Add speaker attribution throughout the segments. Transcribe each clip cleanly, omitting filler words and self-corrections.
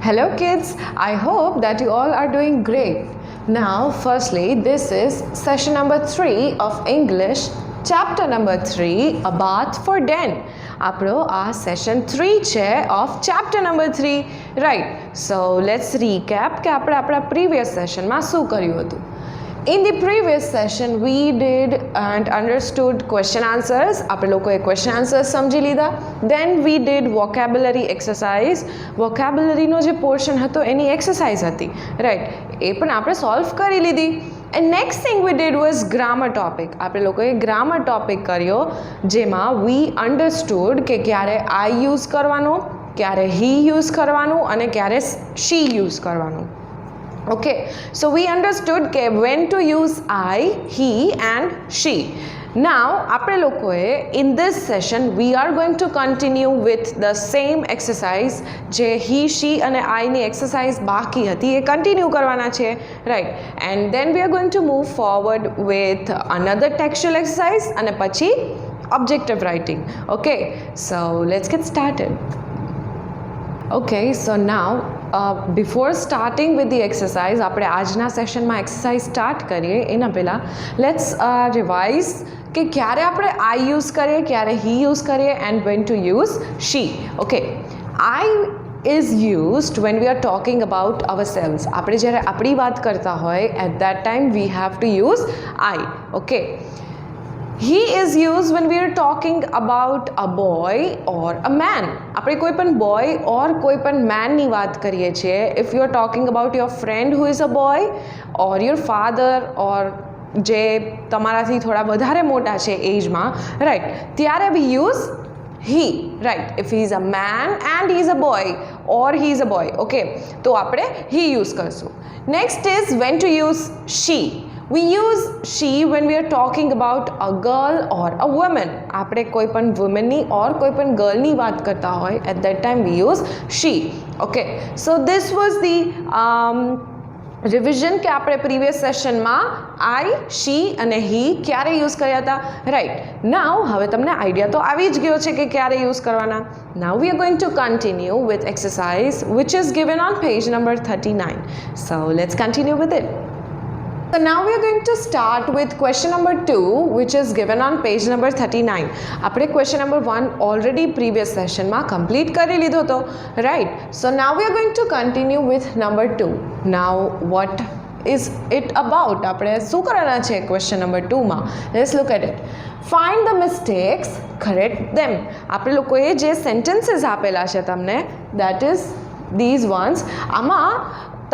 Speaker 1: Hello kids, I hope that you all are doing great. Now firstly, this is session number 3 of English, chapter number 3, A Bath for Den. આપણો આ session 3 છે of chapter number 3, right? So let's recap કે આપણે આપણા previous sessionમાં શું કર્યું હતું. In the previous session, we did and understood question answers. આપણે લોકોએ question answers સમજી લીધા. Then we did vocabulary exercise. Vocabularyનો જે portion હતો એની exercise હતી, right? એ પણ આપણે solve કરી લીધી. And next thing we did was grammar topic. આપણે લોકોએ grammar topic કર્યો જેમાં we understood કે ક્યારે I use કરવાનો, ક્યારે he use કરવાનું અને ક્યારે she use કરવાનું. Okay, so we understood ke when to use I, he and she. Now, આપણે લોકોએ in this session we are going to continue with the same exercise જે he, she અને I ની exercise બાકી હતી એ continue કરવાના છે, right? And then we are going to move forward with another textual exercise અને પછી objective writing. Okay, so let's get started. Okay, so now before starting with the exercise, આપણે આજના સેશનમાં એક્સરસાઇઝ સ્ટાર્ટ કરીએ એના પહેલાં લેટ્સ રિવાઇઝ કે ક્યારે આપણે I યુઝ કરીએ, ક્યારે he યુઝ કરીએ and when to use she. Okay, I is used when we are talking about ourselves. આપણે જ્યારે આપણી વાત કરતા હોય at that time we have to use I. Okay. He is used when we are talking about a boy or a man. આપણે કોઈ પણ boy or કોઈ પણ man ની વાત કરીએ છીએ. If you are talking about your friend who is a boy or your father or જે તમારાથી થોડા વધારે મોટા છે એજમાં, right? ત્યારે we use he, right? If he is a man and he is a boy or he is a boy, okay, તો આપણે he use કરશું. Next is when to use she. We use she when we are talking about a girl or a woman. આપણે કોઈ પણ woman ની or કોઈ પણ girl ની વાત કરતા હોય at that time we use she. Okay, so this was the revision કે આપણે previous session માં I, she અને he ક્યારે use કર્યા હતા, right? Now હવે તમને idea તો આવી જ ગયો છે કે ક્યારે use કરવાના. Now we are going to continue with exercise which is given on page number 39. So let's continue with it. So now we are going to start with question number 2 which is given on page number 39. આપણે question number 1 already previous session માં complete કરી લીધો હતો, right? So now we are going to continue with number 2. Now what is it about? આપણે શું કરવાના છે question number 2 માં? Let's look at it. Find the mistakes, correct them. આપણે લોકોએ જે sentences આપેલા છે તમને, that is these ones, આમાં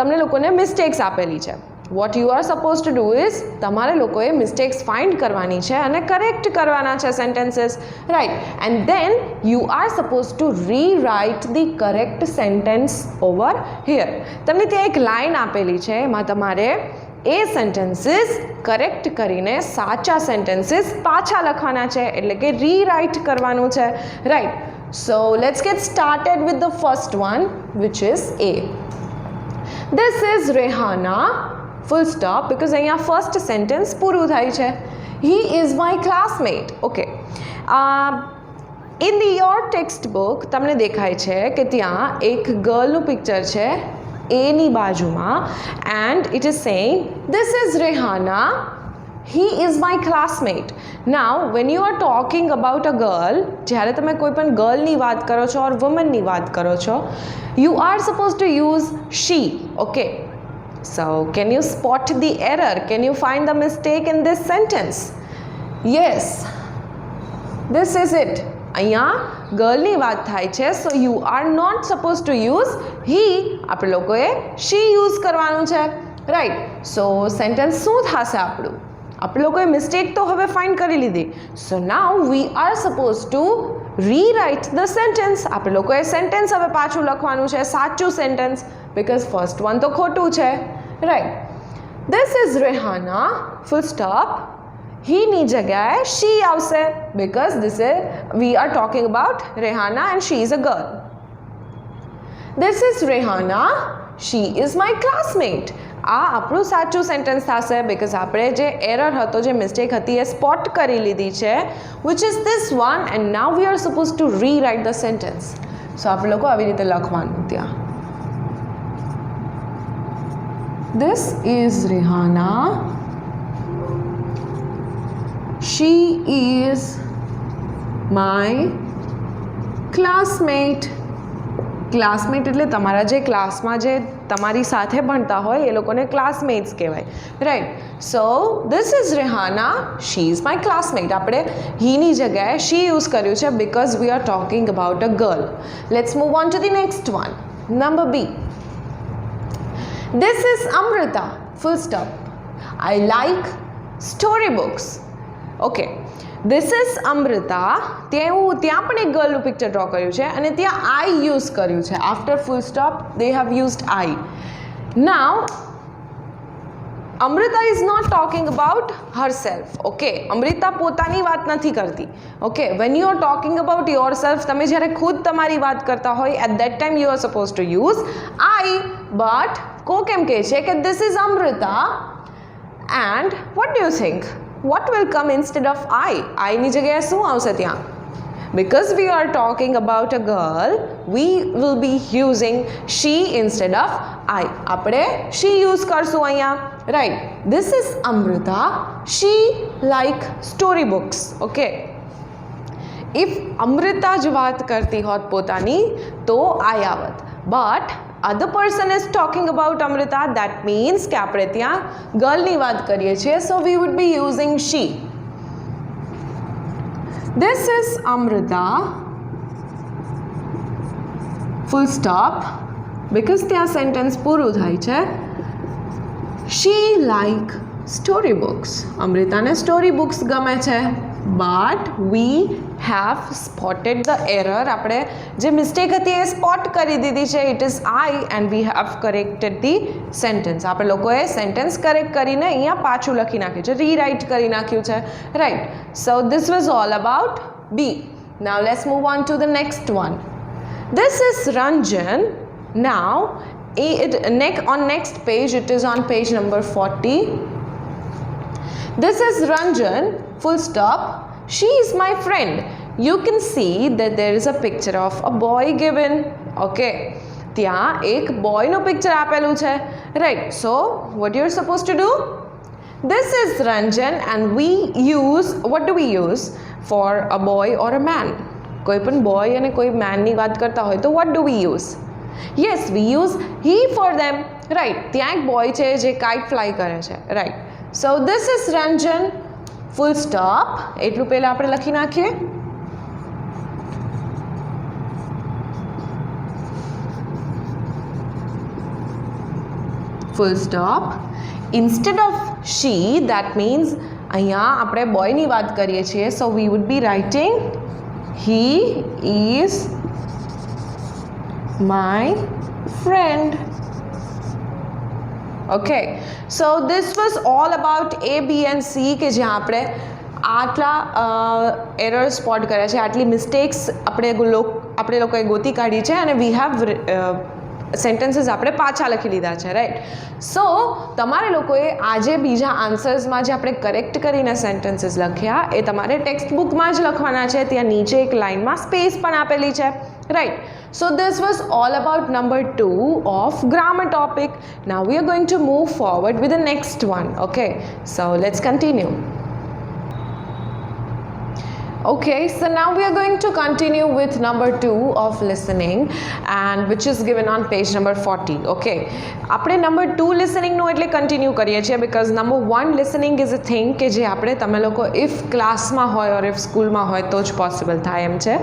Speaker 1: તમને લોકોને mistakes આપેલી છે. What you are supposed to do is તમારે લોકોએ mistakes find કરવાની છે અને correct કરવાના છે sentences, right? And then you are supposed to rewrite the correct sentence over here. તમને ત્યાં એક line આપેલી છે, એમાં તમારે એ sentences correct કરીને સાચા sentences પાછા લખવાના છે, એટલે કે rewrite કરવાનું છે, right? So let's get started with the first one which is A. This is Rehana, full stop, because અહીંયા first sentence પૂરું થાય છે. He is my classmate. Okay. In your textbook તમને દેખાય છે કે ત્યાં એક ગર્લનું પિક્ચર છે A ની બાજુમાં and it is saying this is Rehana, he is my classmate. Now when you are talking about a girl, જ્યારે તમે કોઈ પણ girl ની વાત કરો છો or woman ની વાત કરો છો, you are supposed to use she. Okay. So, can you spot the error? Can you find the mistake in this sentence? Yes, this is it. અહીંયા girl ની વાત થાય છે, so you are not supposed to use he. આપણે લોકોએ she use કરવાનું છે, right? So, sentence શું થશે આપણું? આપણે લોકોએ mistake તો હવે find કરી લીધી. So, now we are supposed to rewrite the sentence. આપણે લોકોએ sentence હવે પાછું લખવાનું છે, સાચું sentence, because first one તો ખોટું છે, right? This is Rehana, full stop. He ની જગ્યાએ she આવશે, because this is we are talking about Rehana and she is a girl. This is Rehana, she is my classmate. આ આપણું સાચું sentence થશે, because આપણે જે એરર હતો, જે મિસ્ટેક હતી એ સ્પોટ કરી લીધી છે, which is this one, and now we are supposed to rewrite the sentence. So આપણે લોકો આવી રીતે લખવાનું ત્યાં. This is Rihanna. She is my classmate. Classmate એટલે તમારા જે ક્લાસમાં જે તમારી સાથે ભણતા હોય એ લોકોને ક્લાસમેટ્સ કહેવાય, right. So this is Rihanna, she is my classmate. આપણે હીની જગ્યાએ शी યુઝ કર્યું છે because we are talking about a girl. Let's move on to the next one. Number B. This is Amrita, full stop. I like story books. Okay, this is Amrita. ત્યાં પણ એક ગર્લનું picture draw કર્યું છે અને ત્યાં આઈ use કર્યું છે. After full stop they have used I. Now Amrita is not talking about herself. Okay, Amrita પોતાની વાત નથી કરતી. Okay, when you are talking about your સેલ્ફ, તમે જ્યારે ખુદ તમારી વાત કરતા હોય at that time you are suppose to use I. But કોક એમ કહે છે કે this is Amrita and what do you think? What will come instead of I? I ની જગ્યાએ શું આવશે ત્યાં? Because we are talking about a girl, we will be using she instead of I. આપણે she use કરશું અહીંયા, right? This is Amrita. She like story books. Okay. If Amrita જ વાત કરતી હોત પોતાની તો I આવત. But other person is talking about Amrita, that means કે આપણે ત્યાં ગર્લની વાત કરીએ છીએ, so we would be using she. This is Amrita, full stop, because ત્યાં sentence પૂરું થાય છે. She like story books. અમૃતાને story books ગમે છે. But we have spotted the error. આપણે જે મિસ્ટેક હતી એ સ્પોટ કરી દીધી છે. It is I and we have corrected the sentence. આપણે લોકોએ સેન્ટેન્સ કરેક્ટ કરીને અહીંયા પાછું લખી નાખ્યું છે, રીરાઇટ કરી નાખ્યું છે, right. So this was all about B. Now let's move on to the next one. This is Ranjan. Now on next page, it is on page number 40. This is Ranjan, full stop. She is my friend. You can see that there is a picture of a boy given. Okay, ત્યાં એક boy નો picture આપેલું છે, right? So what you're supposed to do? This is Ranjan and we use, what do we use for a boy or a man? કોઈ પણ boy અને કોઈ man ની વાત કરતા હોય તો what do we use? Yes, we use he for them, right? ત્યાં એક boy છે જે kite fly કરે છે, right? So this is Ranjan, full stop. એટલું પહેલા આપણે લખી નાખીએ. Full stop. Instead of she, that means અહીંયા આપણે બોયની વાત કરીએ છીએ, so we would be writing he is my friend. Okay, so this was all about A, B and C કે જ્યાં આપણે આટલા એરર સ્પોટ કર્યા છે, આટલી મિસ્ટેક્સ આપણે લોકોએ ગોતી કાઢી છે અને વી હેવ સેન્ટેન્સીસ આપણે પાછા લખી લીધા છે, રાઈટ. સો તમારે લોકોએ આજે બીજા આન્સર્સમાં જે આપણે કરેક્ટ કરીને સેન્ટેન્સીસ લખ્યા એ તમારે ટેક્સ્ટ બુકમાં જ લખવાના છે. ત્યાં નીચે એક લાઇનમાં સ્પેસ પણ આપેલી છે, right? So this was all about number 2 of grammar topic. Now we are going to move forward with the next one. Okay, so let's continue. Okay, so now we are going to continue with number 2 of listening, and which is given on page number 40. Okay, આપણે number 2 listening નું એટલે continue કરીએ છીએ because number 1 listening is a thing કે જે આપણે તમે લોકો if ક્લાસમાં હોય or if સ્કૂલમાં હોય તો જ possible થાય એમ છે.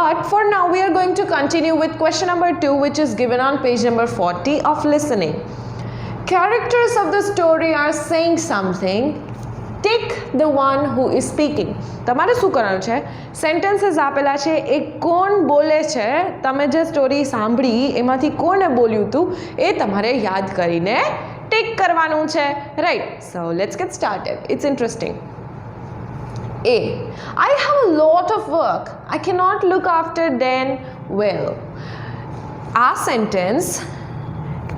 Speaker 1: But for now we are going to continue with question number 2 which is given on page number 40 of listening. Characters of the story are saying something. Tick the one who is speaking. તમારે શું કરવાનું છે? Sentences આપેલા છે, એ કોણ બોલે છે, તમે જે સ્ટોરી સાંભળી એમાંથી કોણે બોલ્યું હતું એ તમારે યાદ કરીને ટિક કરવાનું છે, right. So let's get started. It's interesting. A. I have a lot of work. I cannot look after Dan well. આ સેન્ટેન્સ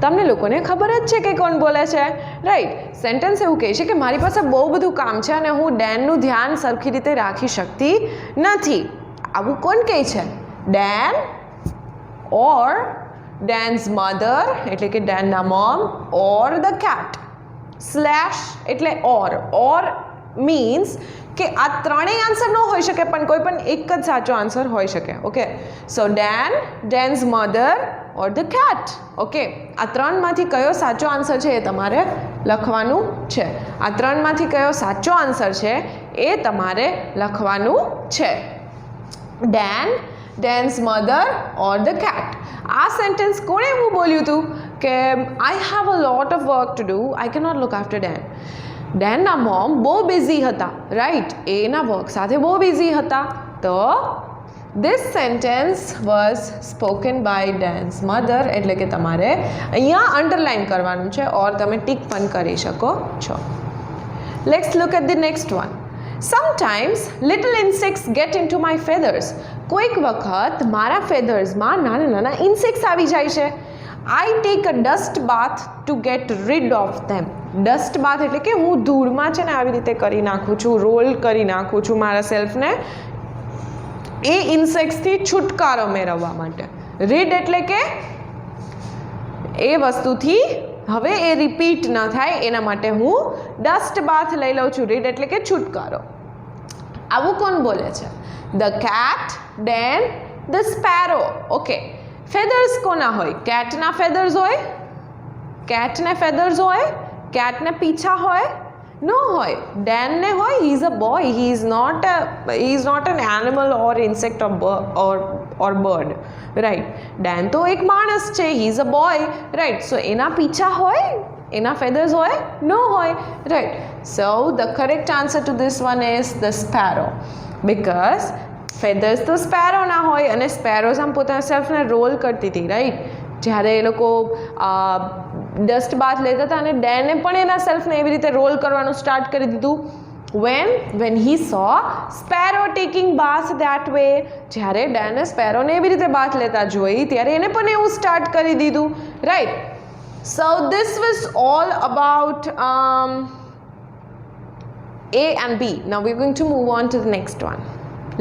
Speaker 1: તમને લોકોને ખબર જ છે કે કોણ બોલે છે, રાઈટ. સેન્ટેન્સ એવું કહે છે કે મારી પાસે બહુ બધું કામ છે અને હું ડેનનું ધ્યાન સરખી રીતે રાખી શકતી નથી. આવું કોણ કહે છે? ડેન ઓર Dan's mother એટલે કે Danના mom or the cat. Slash એટલે or means કે આ ત્રણેય આન્સર ન હોઈ શકે પણ કોઈ પણ એક જ સાચો આન્સર હોઈ શકે. Okay, so Dan's mother or the cat. Okay, આ ત્રણમાંથી કયો સાચો આન્સર છે એ તમારે લખવાનું છે. આ ત્રણમાંથી કયો સાચો આન્સર છે એ તમારે લખવાનું છે. Dan's mother or the cat. આ સેન્ટેન્સ કોણે એવું બોલ્યું હતું કે I have a lot of work to do, I cannot look after Dan. Danના મોમ બહુ બિઝી હતા, રાઈટ, એના વર્ક સાથે બહુ બિઝી હતા. તો this sentence was spoken by Dan's mother એટલે કે તમારે અહીંયા અંડરલાઇન કરવાનું છે ઓર તમે ટીક પણ કરી શકો છો. Let's look at the next one. Sometimes little insects get into my feathers. કોઈક વખત મારા ફેધર્સમાં નાના નાના ઇન્સેક્ટ્સ આવી જાય છે. I take a dust bath to get rid of them. Dust bath એટલે કે હું ધૂળમાં છે ને આવી રીતે કરી નાખું છું, રોલ કરી નાખું છું મારા સેલ્ફને એ ઇન્સેક્ટ્સથી છુટકારો મેળવવા માટે. રીડ એટલે કે એ વસ્તુથી હવે એ રિપીટ ન થાય એના માટે હું ડસ્ટ બાથ લઈ લઉં છું. રીડ એટલે કે છુટકારો. આવું કોણ બોલે છે? The cat, Dan, the sparrow. Okay, feathers કોના હોય? કેટના ફેધર્સ હોય? કેટને ફેધર્સ હોય? કેટને પીછા હોય? નો હોય. ડેનને હોય. He is a boy, he is not an animal or insect or bird, right. Dan તો એક માણસ છે, he is a boy, right. So એના પીછા હોય? એના ફેધર્સ હોય? નો હોય, right. So the correct answer to this one is the sparrow, because feathers તો સ્પેરોના હોય અને સ્પેરોઝ આમ પોતાના સેલ્ફને રોલ કરતી હતી, રાઈટ. જ્યારે એ લોકો ડસ્ટ બાથ લેતા હતા અને ડેને પણ એના સેલ્ફને એવી રીતે રોલ કરવાનું સ્ટાર્ટ કરી દીધું. when he saw sparrow taking bath that way. જ્યારે ડેને સ્પેરોને એવી રીતે બાથ લેતા જોઈ ત્યારે એને પણ એવું સ્ટાર્ટ કરી દીધું, right. So this was all about A and B. Now we're going to move on to the next one.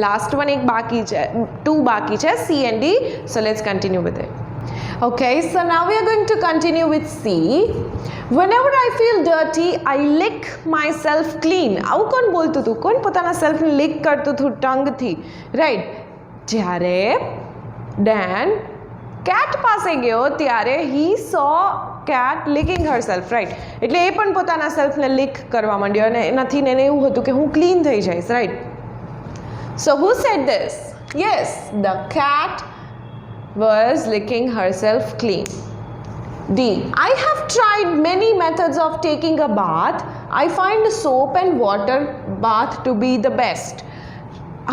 Speaker 1: Last one એક બાકી છે, 2 બાકી છે, C and D. So let's continue with it. Okay, so now we are going to continue with C. Whenever I feel dirty, I lick myself clean. આવું કોણ બોલતું હતું? કોણ પોતાના સેલ્ફને લિક કરતું હતું ટંગથી, રાઈટ. જ્યારે ડેન કેટ પાસે ગયો ત્યારે he saw cat licking herself, right. એટલે એ પણ પોતાના સેલ્ફને લિક કરવા માંડ્યો અને એનાથી એને એવું હતું કે હું ક્લીન થઈ જઈશ, right. So who said this? Yes, the cat was licking herself clean. D. I have tried many methods of taking a bath. I find soap and water bath to be the best.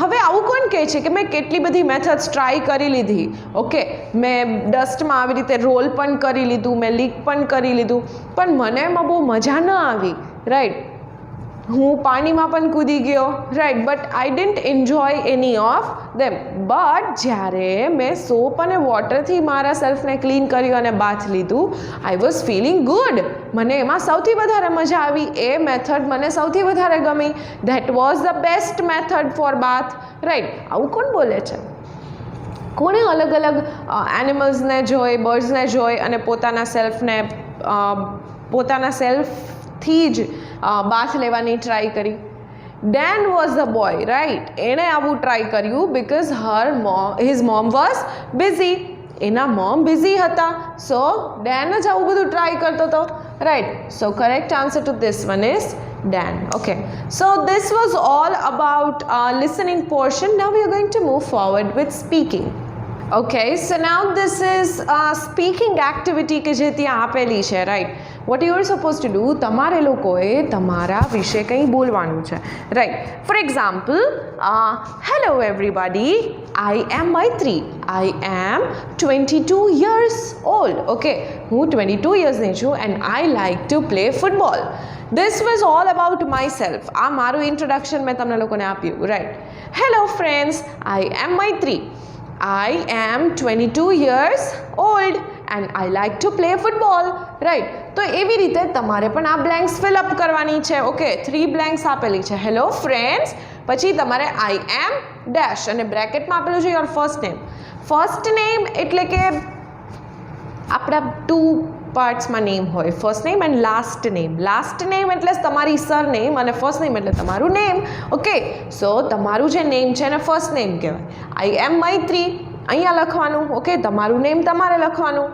Speaker 1: હવે આવું કોણ કહે છે કે મેં કેટલી બધી methods try કરી લીધી. ઓકે, મેં ડસ્ટમાં આવી રીતે રોલ પણ કરી લીધું, મેં લીક પણ કરી લીધું, પણ મને એમાં બહુ મજા ન આવી, રાઈટ. હું પાણીમાં પણ કૂદી ગયો, right, but I didn't enjoy any of them. But જ્યારે મેં સોપ અને વોટરથી મારા સેલ્ફને ક્લીન કર્યું અને બાથ લીધું, આઈ વોઝ ફીલિંગ ગુડ. મને એમાં સૌથી વધારે મજા આવી, એ મેથડ મને સૌથી વધારે ગમી. That was the best method for bath, right. આવું કોણ બોલે છે? કોણે અલગ અલગ એનિમલ્સને જોઈ, બર્ડ્સને જોઈ અને પોતાના સેલ્ફથી જ બાથ લેવાની ટ્રાય કરી? ડેન વોઝ ધ બોય, રાઈટ. એણે આવું ટ્રાય કર્યું because his mom was busy. એના મોમ બિઝી હતા, સો ડેન જ આવું બધું ટ્રાય કરતો હતો, right. So correct answer to this one is Dan. Okay, so this was all about listening portion. Now we are going to move forward with speaking. Okay, so now this is speaking activity કે જે ત્યાં આપેલી છે, right. what you are supposed to do, તમારે લોકોએ તમારા વિશે કંઈ બોલવાનું છે, right. For example, hello everybody, I am Maitri. I am 22 years old. Okay, હું 22 yearsની છું and I like to play football. This was all about myself. આ મારું ઇન્ટ્રોડક્શન મેં તમને લોકોને આપ્યું, right. Hello friends, I am Maitri. I am 22 years old and I like to play football, right. તો એવી રીતે તમારે પણ આ બ્લેન્ક્સ ફિલ અપ કરવાની છે. ઓકે, 3 બ્લેન્ક્સ આપેલી છે. હેલો ફ્રેન્ડ્સ, પછી તમારે I am ડેશ અને બ્રેકેટમાં આપેલું છે your first name. First name એટલે કે આપણા 2 પાર્ટ્સમાં નેમ હોય, first name and last name. Last name એટલે તમારી સરનેમ અને ફર્સ્ટ નેમ એટલે તમારું નેમ. ઓકે, સો તમારું જે નેમ છે એને ફર્સ્ટ નેમ કહેવાય. આઈ એમ મૈત્રી અહીંયા લખવાનું. ઓકે, તમારું નેમ તમારે લખવાનું.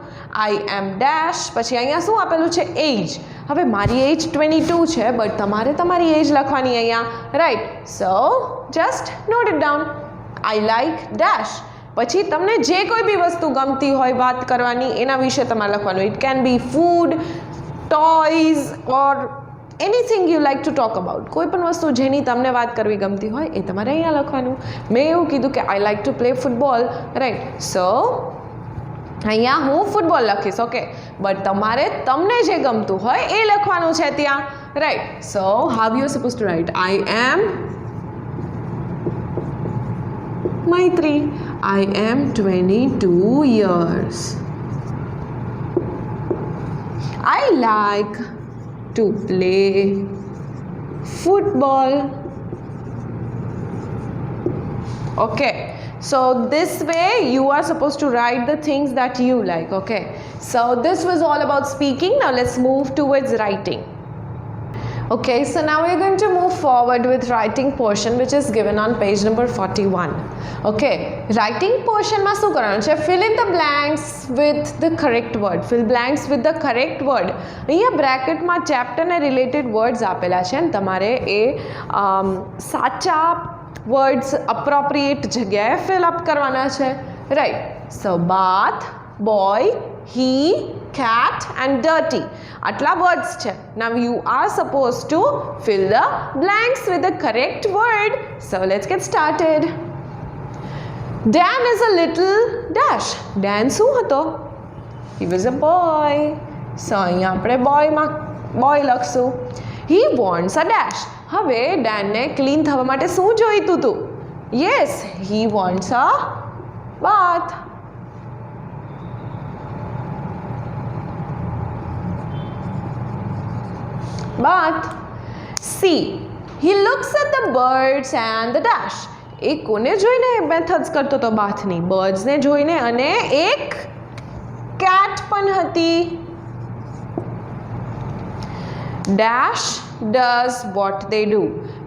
Speaker 1: આઈ એમ ડેશ, પછી અહીંયા શું આપેલું છે? એજ. હવે મારી એજ 22 છે, બટ તમારે તમારી એજ લખવાની અહીંયા, right? So just note it down. I like dash. પછી તમને જે કોઈ બી વસ્તુ ગમતી હોય વાત કરવાની એના વિશે તમારે લખવાનું. It can be food, toys or anything you like to talk about. કોઈ પણ વસ્તુ જેની તમને વાત કરવી ગમતી હોય એ તમારે અહીંયા લખવાનું. મેં એવું કીધું કે I like to play football, right? So અહીંયા હું ફૂટબોલ લખીશ. ઓકે, બટ તમારે તમને જે ગમતું હોય એ લખવાનું છે ત્યાં, right? So how you suppose to write? I am Maitri. I am 22 years. I like to play football. Okay, so this way you are supposed to write the things that you like. Okay, so this was all about speaking. Now let's move towards writing. Okay, so now we're going to move forward with writing portion, which is given on page number 41. Okay, writing portion માં શું કરવાનું છે? Fill in the blanks with the correct word. Fill blanks with the correct word. અહીંયા બ્રેકેટમાં ચેપ્ટરને related words આપેલા છે અને તમારે એ સાચા વર્ડ્સ અપ્રોપ્રિએટ જગ્યાએ ફિલ અપ કરવાના છે, right? So bath, boy, he, cat and dirty. આટલા વર્ડ્સ છે. Now you are supposed to fill the blanks with the correct word. So let's get started. Dan is a little dash. Dan શું હતો? He was a boy. So અહીંયા આપણે boy લખશું. He wants a dash. હવે ડેનને clean થવા માટે શું જોઈતું હતું? Yes, he wants a bath. Bath. C. He looks at the birds and the dash. એ કોને જોઈને મેથડ્સ કરતો હતો? બાથની. બર્ડ્સને જોઈને અને એક કેટ પણ હતી. Dash does what they do.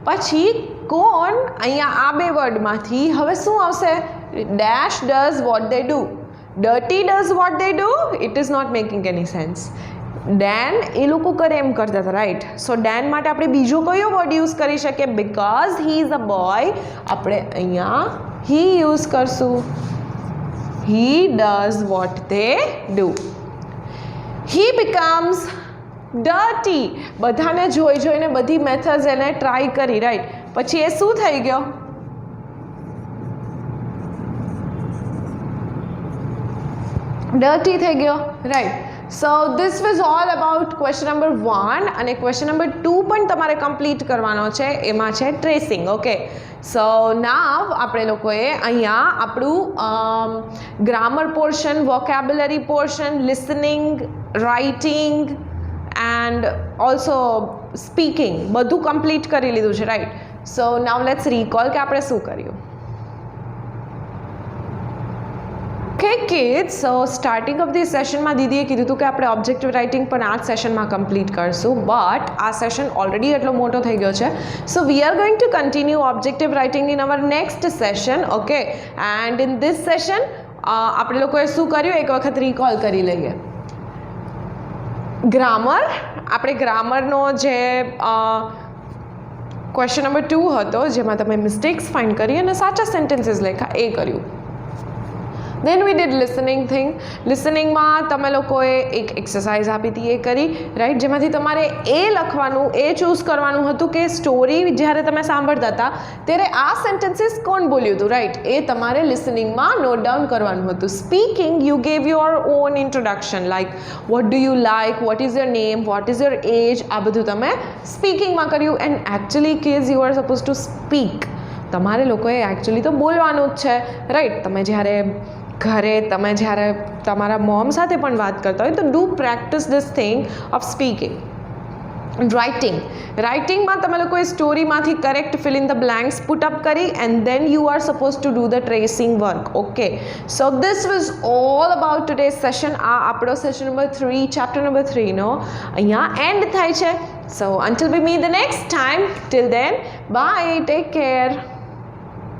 Speaker 1: પછી કોણ? અહીંયા આ બે વર્ડમાંથી હવે શું આવશે? Dash does what they do. Dirty does what they do. It is not making any sense. Dan એ લોકો કરે એમ કરતા હતા, રાઈટ? સો ડેન માટે આપણે બીજો કયો વર્ડ યુઝ કરી શકીએ? Because he is a boy, આપણે અહીંયા હી યુઝ કરશું. He does what they do. He becomes dirty. બધાને જોઈને બધી મેથડ્સ એને ટ્રાય કરી, રાઈટ? પછી એ શું થઈ ગયો? ડર્ટી થઈ ગયો, right? So this was all about question number 1 અને question number 2 પણ તમારે કમ્પ્લીટ કરવાનો છે. એમાં છે ટ્રેસિંગ. ઓકે, સો નાવ આપણે લોકોએ અહીંયા આપણું grammar portion, vocabulary portion, listening, writing and also speaking બધું કમ્પ્લીટ કરી લીધું છે, right? So now let's recall કે આપણે શું કર્યું. Okay kids, so starting of this session માં દીદીએ કીધું હતું કે આપણે ઓબ્જેક્ટિવ રાઇટિંગ પણ આ સેશનમાં કમ્પ્લીટ કરશું, બટ આ સેશન ઓલરેડી એટલો મોટો થઈ ગયો છે. So we are going to continue objective writing in our next session. Okay, and in this session આપણે લોકોએ શું કર્યું એક વખત રિકોલ કરી લઈએ. ગ્રામર, આપણે ગ્રામરનો જે ક્વેશ્ચન નંબર 2 હતો જેમાં તમે મિસ્ટેક્સ ફાઇન્ડ કરી અને સાચા સેન્ટેન્સીસ લખ્યા એ કર્યું. Then we did listening thing. Listeningમાં તમે લોકોએ એક એક્સરસાઇઝ આપી હતી એ કરી, રાઈટ? જેમાંથી તમારે એ લખવાનું, એ ચૂઝ કરવાનું હતું કે સ્ટોરી જ્યારે તમે સાંભળતા હતા ત્યારે આ સેન્ટેન્સીસ કોણ બોલ્યું હતું, રાઈટ? એ તમારે લિસનિંગમાં નોટ ડાઉન કરવાનું હતું. Speaking you gave your own introduction, like what do you like, what is your name, what is your age, આ બધું તમે સ્પીકિંગમાં કર્યું. And actually kids you are suppose to speak. તમારે લોકોએ એકચ્યુઅલી તો બોલવાનું જ છે, રાઈટ? તમે જ્યારે ઘરે તમે જ્યારે તમારા મોમ સાથે પણ વાત કરતા હોય તો do practice this thing of speaking. રાઇટિંગમાં તમે લોકોએ સ્ટોરીમાંથી correct fill in the blanks put up કરી and then you are suppose to do the tracing work. Okay, so this was all about today session. આ આપણો session number 3 chapter number 3નો અહીંયા end થાય છે. સો until we meet the next time, till then, bye, take care.